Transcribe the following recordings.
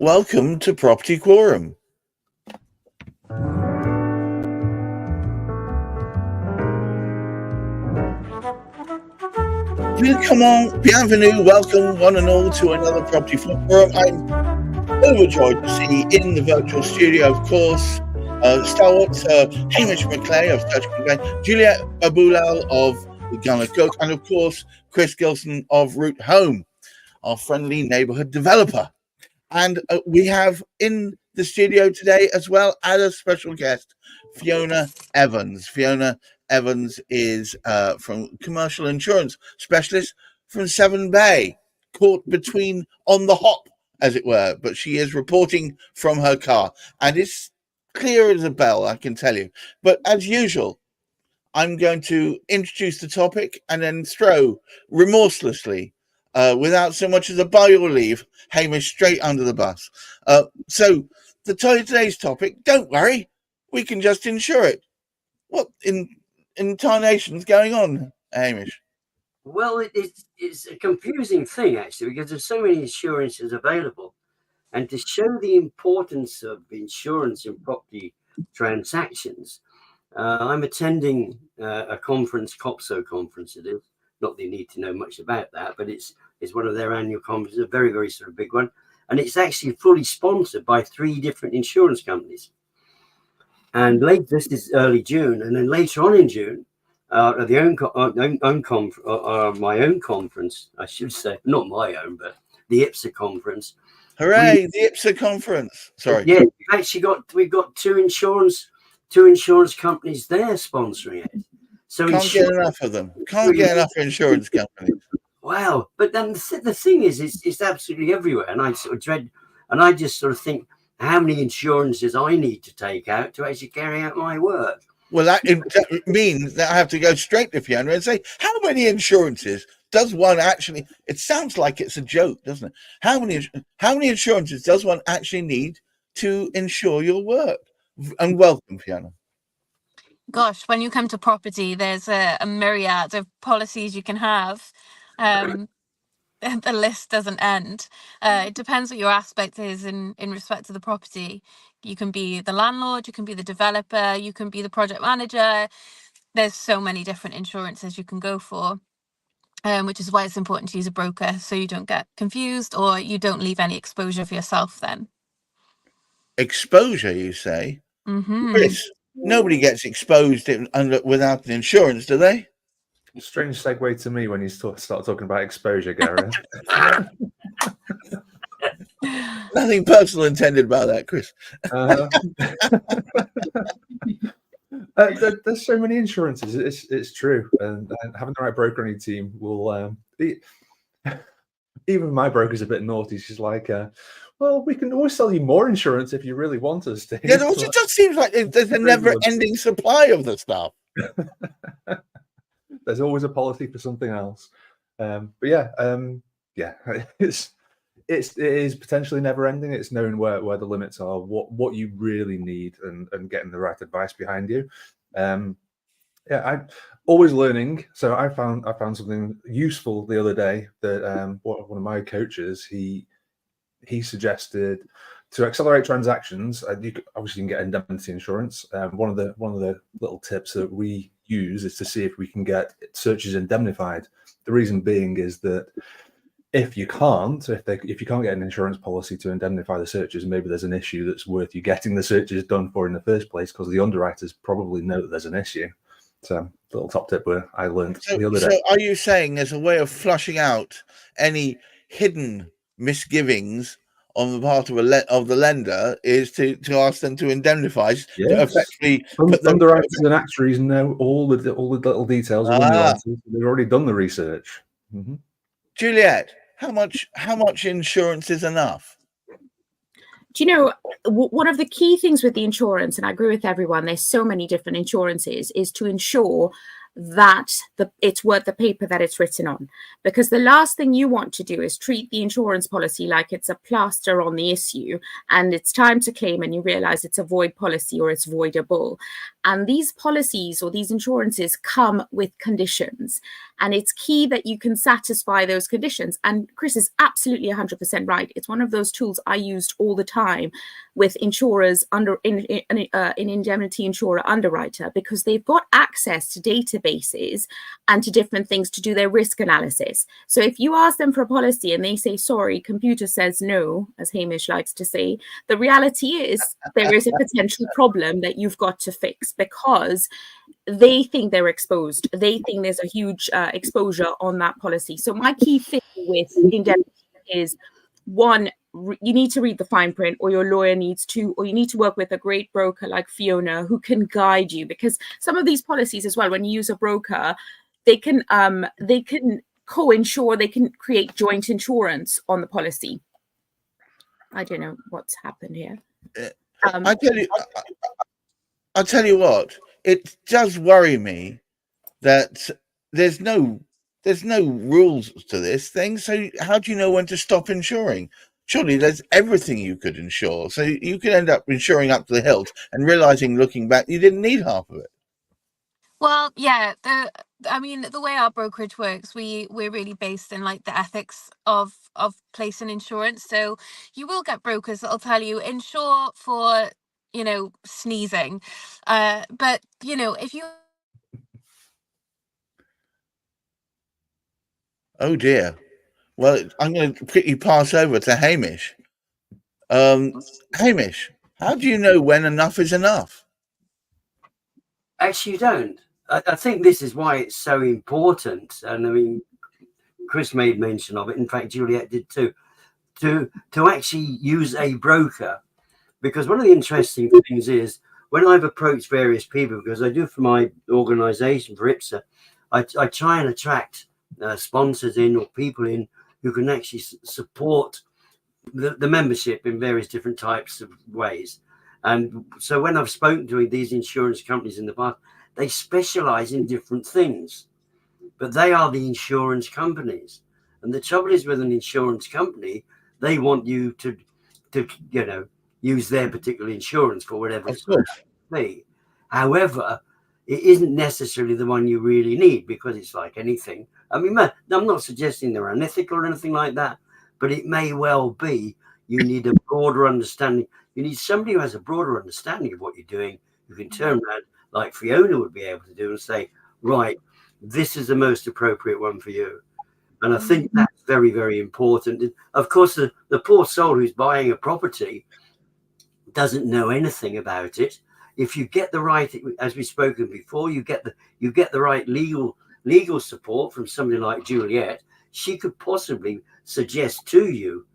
Welcome to Property Quorum. Bienvenue, welcome one and all to another Property Quorum. I'm overjoyed to see in the virtual studio, of course, stalwarts Hamish McClay of Search Complaint, Juliet Baboolal of gunnercooke, and of course Chris Gilsenan of Route Home, our friendly neighbourhood developer. And we have in the studio today, as well as a special guest, Fiona Evans. Fiona Evans is from commercial insurance specialist from Severn Bay, caught between on the hop, as it were. But she is reporting from her car, and it's clear as a bell, I can tell you. But as usual, I'm going to introduce the topic and then throw remorselessly, without so much as a by your leave, Hamish straight under the bus. So today's topic, don't worry, we can just insure it. What in tarnation's going on, Hamish? Well, it's a confusing thing, actually, because there's so many insurances available. And to show the importance of insurance in property transactions, I'm attending a conference, COPSO conference it is. Not that you need to know much about that, but it's one of their annual conferences, a very, very sort of big one. And it's actually fully sponsored by 3 different insurance companies. And this is early June. And then later on in June, at my own conference, I should say, not my own, but the IPSA conference. Hooray, the IPSA conference. Sorry. Yeah, we've got two insurance companies there sponsoring it. So can't get enough of them. Can't get enough insurance companies. Wow. But then the thing is, it's absolutely everywhere. And I sort of dread, and I just sort of think how many insurances I need to take out to actually carry out my work. Well, that means that I have to go straight to Fiona and say, how many insurances does one actually, it sounds like it's a joke, doesn't it? How many insurances does one actually need to insure your work? And welcome, Fiona. Gosh, when you come to property, there's a myriad of policies you can have. The list doesn't end. It depends what your aspect is in respect to the property. You can be the landlord, you can be the developer, you can be the project manager. There's so many different insurances you can go for, which is why it's important to use a broker so you don't get confused or you don't leave any exposure for yourself then. Exposure, you say? Mm-hmm. Chris, nobody gets exposed without an insurance, do they? Strange segue to me when you start talking about exposure, Gareth. Nothing personal intended about that, Chris. There's so many insurances. It's true, and having the right broker on your team will. Even my broker's a bit naughty. She's like, "Well, we can always sell you more insurance if you really want us to." Yeah, it just seems like there's a never-ending supply of the stuff. There's always a policy for something else. But yeah, it is potentially never ending. It's knowing where the limits are, what you really need, and getting the right advice behind you. I'm always learning. So I found something useful the other day that one of my coaches he suggested to accelerate transactions. You can get indemnity insurance. One of the little tips that we use is to see if we can get searches indemnified. The reason being is that if you can't get an insurance policy to indemnify the searches, maybe there's an issue that's worth you getting the searches done for in the first place, because the underwriters probably know that there's an issue. So a little top tip where I learned the other day. So are you saying there's a way of flushing out any hidden misgivings on the part of the lender is to ask them to indemnify, yes, to effectively underwriters and actuaries know all the little details of underwriters. They've already done the research. Mm-hmm. Juliet, how much insurance is enough? Do you know, one of the key things with the insurance, and I agree with everyone, there's so many different insurances, is to ensure that it's worth the paper that it's written on. Because the last thing you want to do is treat the insurance policy like it's a plaster on the issue and it's time to claim and you realize it's a void policy or it's voidable. And these policies or these insurances come with conditions. And it's key that you can satisfy those conditions. And Chris is absolutely 100% right. It's one of those tools I used all the time with insurers in indemnity insurer underwriter, because they've got access to databases and to different things to do their risk analysis. So if you ask them for a policy and they say, sorry, computer says no, as Hamish likes to say, the reality is there is a potential problem that you've got to fix, because they think they're exposed. They think there's a huge exposure on that policy. So my key thing with indemnity is, one, you need to read the fine print, or your lawyer needs to, or you need to work with a great broker like Fiona who can guide you, because some of these policies as well, when you use a broker, they can co-insure, they can create joint insurance on the policy. I don't know what's happened here. I'll tell you what, it does worry me that there's no rules to this thing. So how do you know when to stop insuring? Surely there's everything you could insure. So you could end up insuring up to the hilt and realizing, looking back, you didn't need half of it. Well, yeah, the way our brokerage works, we're really based in like the ethics of placing insurance. So you will get brokers that'll tell you insure for, sneezing. But, if you... Oh dear. Well, I'm going to quickly pass over to Hamish. Hamish, how do you know when enough is enough? Actually, you don't. I think this is why it's so important. And I mean, Chris made mention of it. In fact, Juliet did too. To actually use a broker, because one of the interesting things is when I've approached various people, because I do for my organisation for IPSA, I try and attract sponsors in or people in who can actually support the membership in various different types of ways. And so when I've spoken to these insurance companies in the past, they specialize in different things, but they are the insurance companies. And the trouble is with an insurance company, they want you to use their particular insurance for whatever it's going to be. However, it isn't necessarily the one you really need, because it's like anything. I mean, I'm not suggesting they're unethical or anything like that, but it may well be you need a broader understanding. You need somebody who has a broader understanding of what you're doing, who can turn around like Fiona would be able to do and say, right, this is the most appropriate one for you. And I think that's very, very important. And of course, the poor soul who's buying a property doesn't know anything about it. If you get the right, as we've spoken before, you get the right legal support from somebody like Juliet, she could possibly suggest to you,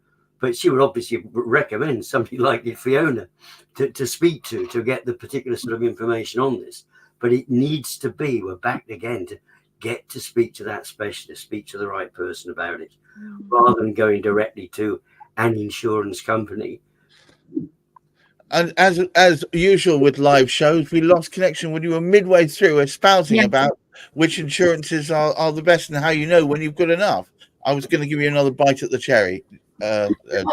but she would obviously recommend somebody like Fiona to speak to get the particular sort of information on this. But it needs to be, we're back again, to get to speak to that specialist, speak to the right person about it, rather than going directly to an insurance company. And as usual with live shows, we lost connection when you were midway through espousing about which insurances are the best and how you know when you've got enough. I was going to give you another bite at the cherry. Well,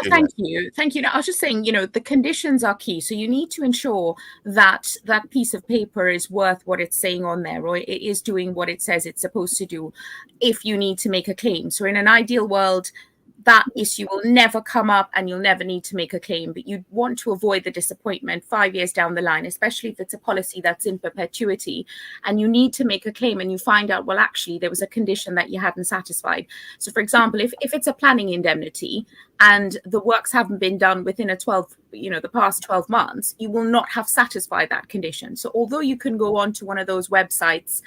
thank you. No, I was just saying, the conditions are key. So you need to ensure that that piece of paper is worth what it's saying on there, or it is doing what it says it's supposed to do if you need to make a claim. So in an ideal world, that issue will never come up and you'll never need to make a claim, but you'd want to avoid the disappointment 5 years down the line, especially if it's a policy that's in perpetuity and you need to make a claim and you find out, well, actually there was a condition that you hadn't satisfied. So for example, if it's a planning indemnity and the works haven't been done within the past 12 months, you will not have satisfied that condition. So although you can go on to one of those websites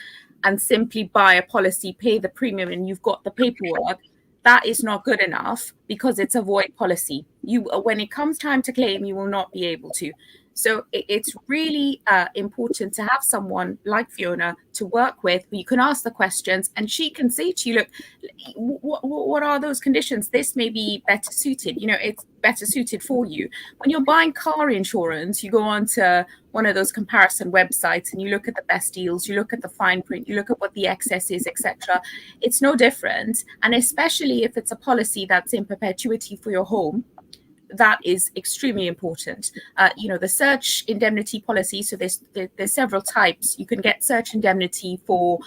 and simply buy a policy, pay the premium and you've got the paperwork, that is not good enough because it's a void policy. When it comes time to claim, you will not be able to. So it's really important to have someone like Fiona to work with. You can ask the questions and she can say to you, look, what are those conditions? This may be better suited. It's better suited for you. When you're buying car insurance, you go on to one of those comparison websites and you look at the best deals, you look at the fine print, you look at what the excess is, etc. It's no different. And especially if it's a policy that's in perpetuity for your home, that is extremely important. You know, the search indemnity policy. So there's several types. You can get search indemnity for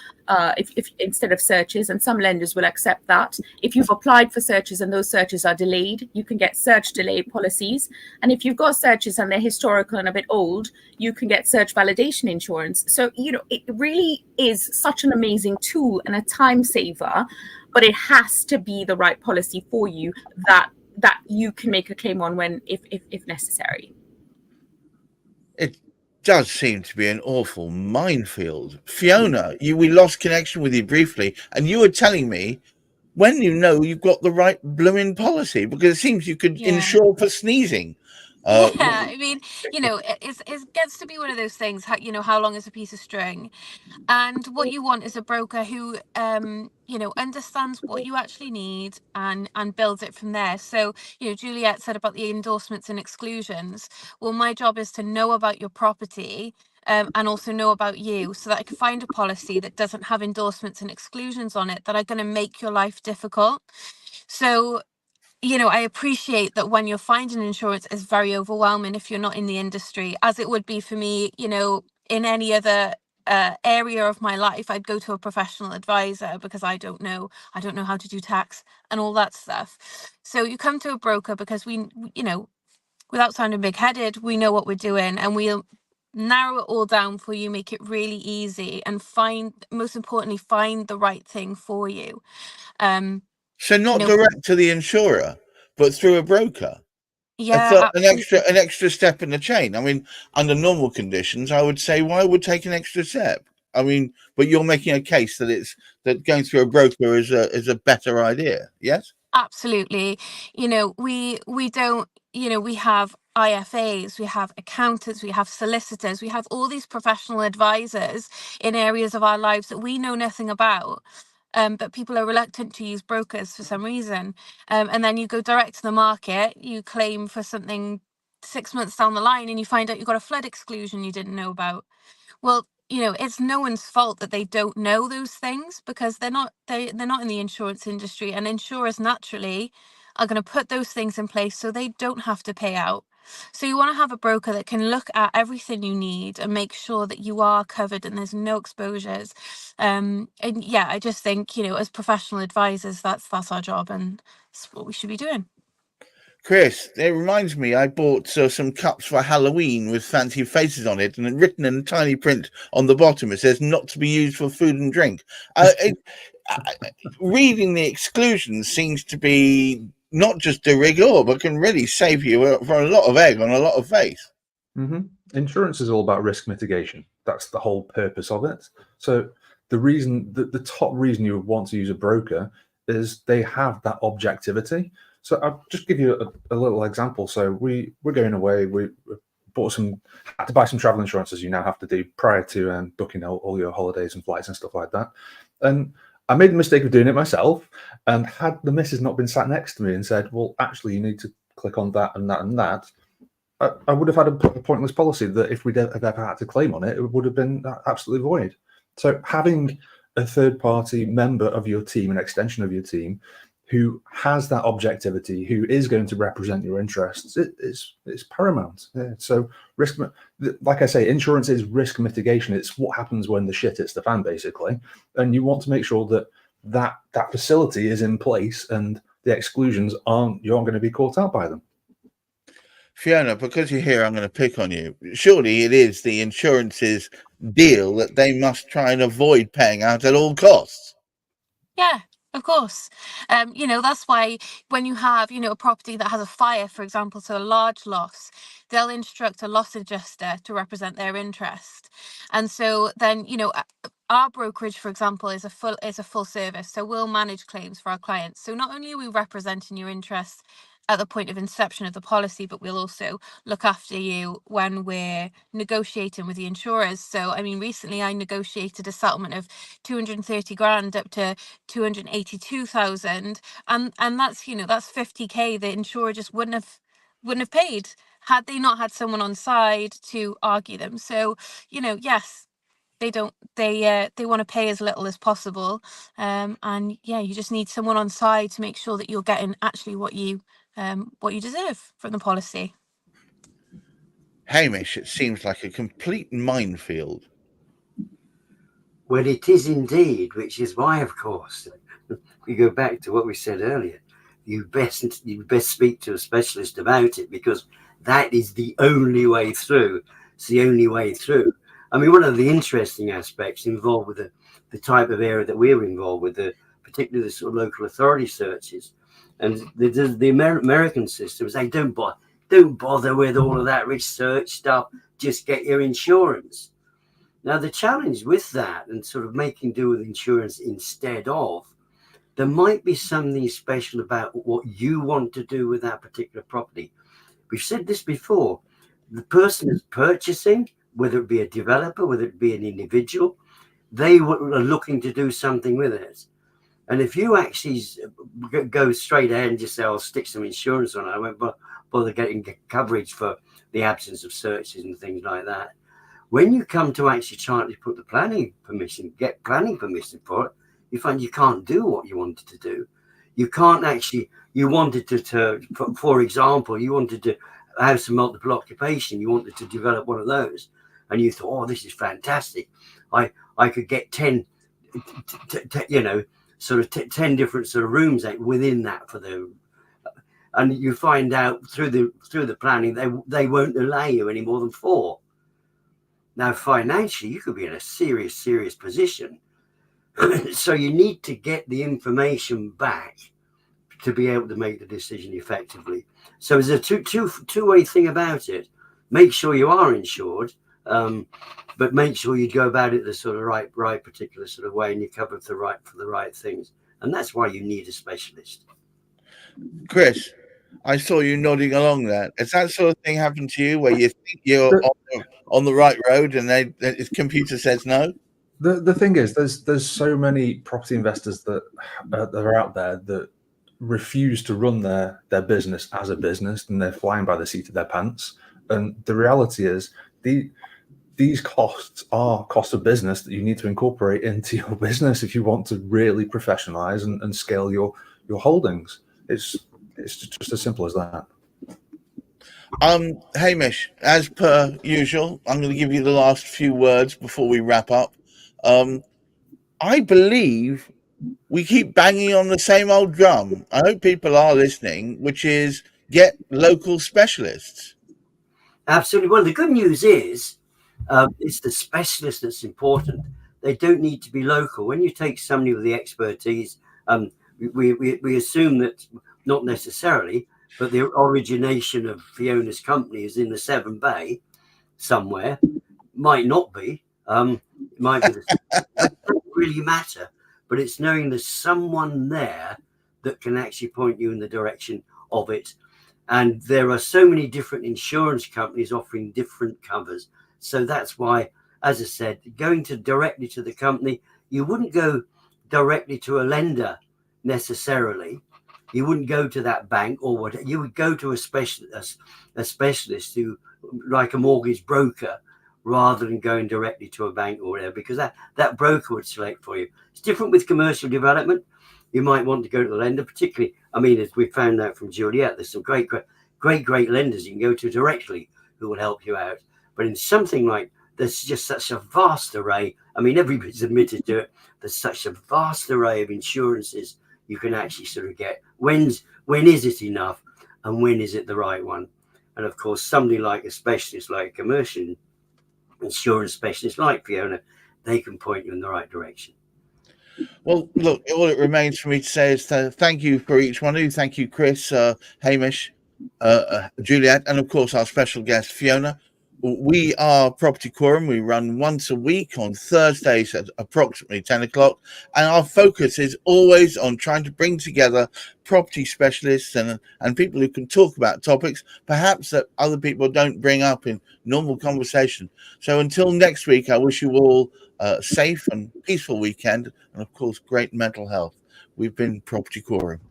if instead of searches, and some lenders will accept that. If you've applied for searches and those searches are delayed, you can get search delay policies. And if you've got searches and they're historical and a bit old, you can get search validation insurance. So, you know, it really is such an amazing tool and a time saver, but it has to be the right policy for you that you can make a claim on when if necessary. It does seem to be an awful minefield. Fiona, we lost connection with you briefly, and you were telling me when you know you've got the right blooming policy, because it seems you could insure for sneezing. Yeah, I mean, you know, it gets to be one of those things. You know, how long is a piece of string? And what you want is a broker who, you know, understands what you actually need and builds it from there. So, you know, Juliet said about the endorsements and exclusions. Well, my job is to know about your property and also know about you, so that I can find a policy that doesn't have endorsements and exclusions on it that are going to make your life difficult. So, you know, I appreciate that when you're finding insurance is very overwhelming if you're not in the industry, as it would be for me, you know, in any other area of my life. I'd go to a professional advisor because I don't know how to do tax and all that stuff. So you come to a broker because we, you know, without sounding big-headed, we know what we're doing, and we'll narrow it all down for you, make it really easy, and most importantly, find the right thing for you. So not direct to the insurer, but through a broker. Yeah, an extra step in the chain. I mean, under normal conditions, I would say, why would take an extra step? I mean, but you're making a case that going through a broker is a better idea. Yes, absolutely. You know, we don't. You know, we have IFAs, we have accountants, we have solicitors, we have all these professional advisors in areas of our lives that we know nothing about. But people are reluctant to use brokers for some reason. And then you go direct to the market, you claim for something 6 months down the line, and you find out you've got a flood exclusion you didn't know about. Well, you know, it's no one's fault that they don't know those things, because they're not in the insurance industry, and insurers naturally are going to put those things in place so they don't have to pay out. So you want to have a broker that can look at everything you need and make sure that you are covered and there's no exposures. And yeah, I just think, you know, as professional advisors, that's our job, and that's what we should be doing. Chris, it reminds me, I bought some cups for Halloween with fancy faces on it, and written in tiny print on the bottom, it says not to be used for food and drink. Reading the exclusions seems to be not just de rigueur, but can really save you for a lot of egg on a lot of face. Mm-hmm. Insurance is all about risk mitigation. That's the whole purpose of it. So the top reason you would want to use a broker is they have that objectivity. So I'll just give you a little example. So we're going away. We had to buy some travel insurance, as you now have to do prior to booking all your holidays and flights and stuff like that. And I made the mistake of doing it myself. And had the missus not been sat next to me and said, well, actually, you need to click on that and that and that, I would have had a pointless policy that if we'd ever had to claim on it, it would have been absolutely void. So having a third-party member of your team, an extension of your team, who has that objectivity, who is going to represent your interests, it's paramount. Yeah. So risk, like I say, insurance is risk mitigation. It's what happens when the shit hits the fan, basically. And you want to make sure that facility is in place and the exclusions you aren't going to be caught out by them. Fiona, because you're here, I'm going to pick on you. Surely it is the insurance's deal that they must try and avoid paying out at all costs. Yeah. Of course. You know, that's why when you have, you know, a property that has a fire, for example, so a large loss, they'll instruct a loss adjuster to represent their interest. And so then, you know, our brokerage, for example, is a full service. So we'll manage claims for our clients. So not only are we representing your interests at the point of inception of the policy, but we'll also look after you when we're negotiating with the insurers. So, I mean, recently I negotiated a settlement of 230 grand up to 282,000, and that's, you know, that's 50k the insurer just wouldn't have paid had they not had someone on side to argue them. So, you know, yes, they want to pay as little as possible, and yeah, you just need someone on side to make sure that you're getting actually what you what you deserve from the policy. Hamish, it seems like a complete minefield. Well, it is indeed, which is why, of course, we go back to what we said earlier. You best speak to a specialist about it, because that is the only way through. It's the only way through. I mean, one of the interesting aspects involved with the type of area that we're involved with, particularly the sort of local authority searches, and the American systems, they don't bother with all of that research stuff. Just get your insurance. Now, the challenge with that and sort of making do with insurance instead of, there might be something special about what you want to do with that particular property. We've said this before. The person is purchasing, whether it be a developer, whether it be an individual, they are looking to do something with it. And if you actually go straight ahead and just say, I'll stick some insurance on it, I won't bother getting coverage for the absence of searches and things like that. When you come to actually trying to put the get planning permission for it, you find you can't do what you wanted to do. You can't actually, you wanted to for example, you wanted to have some multiple occupation. You wanted to develop one of those. And you thought, oh, this is fantastic. I could get 10, 10 different sort of rooms within that for the, and you find out through the planning, they won't allow you any more than 4. Now, financially, you could be in a serious position. So you need to get the information back to be able to make the decision effectively. So there's a two-way thing about it. Make sure you are insured, but make sure you go about it the sort of right particular sort of way, and you cover for the right things. And that's why you need a specialist. Chris, I saw you nodding along there. Has that sort of thing happened to you, where you think you're on the right road and his computer says no? The thing is, there's so many property investors that are out there that refuse to run their business as a business, and they're flying by the seat of their pants. And the reality is, these costs are costs of business that you need to incorporate into your business if you want to really professionalize and scale your holdings. It's just as simple as that. Hamish, as per usual, I'm going to give you the last few words before we wrap up. I believe we keep banging on the same old drum. I hope people are listening, which is get local specialists. Absolutely. Well, the good news is it's the specialist that's important. They don't need to be local. When you take somebody with the expertise, we assume that not necessarily, but the origination of Fiona's company is in the Severn Bay somewhere. Might not be. It might be. It doesn't really matter. But it's knowing there's someone there that can actually point you in the direction of it. And there are so many different insurance companies offering different covers. So that's why, as I said, going directly to the company, you wouldn't go directly to a lender necessarily. You wouldn't go to that bank or whatever. You would go to a specialist who, like a mortgage broker, rather than going directly to a bank or whatever, because that broker would select for you. It's different with commercial development. You might want to go to the lender, particularly, I mean, as we found out from Juliet, there's some great lenders you can go to directly who will help you out. But in something like, there's just such a vast array. I mean, everybody's admitted to it. There's such a vast array of insurances you can actually sort of get. When is it enough, and when is it the right one? And of course, somebody like a specialist, like a commercial insurance specialist like Fiona, they can point you in the right direction. Well, look, all it remains for me to say is thank you for each one of you. Thank you, Chris, Hamish, Juliet, and of course our special guest, Fiona. We are Property Quorum. We run once a week on Thursdays at approximately 10 o'clock. And our focus is always on trying to bring together property specialists and people who can talk about topics perhaps that other people don't bring up in normal conversation. So until next week, I wish you all a safe and peaceful weekend. And of course, great mental health. We've been Property Quorum.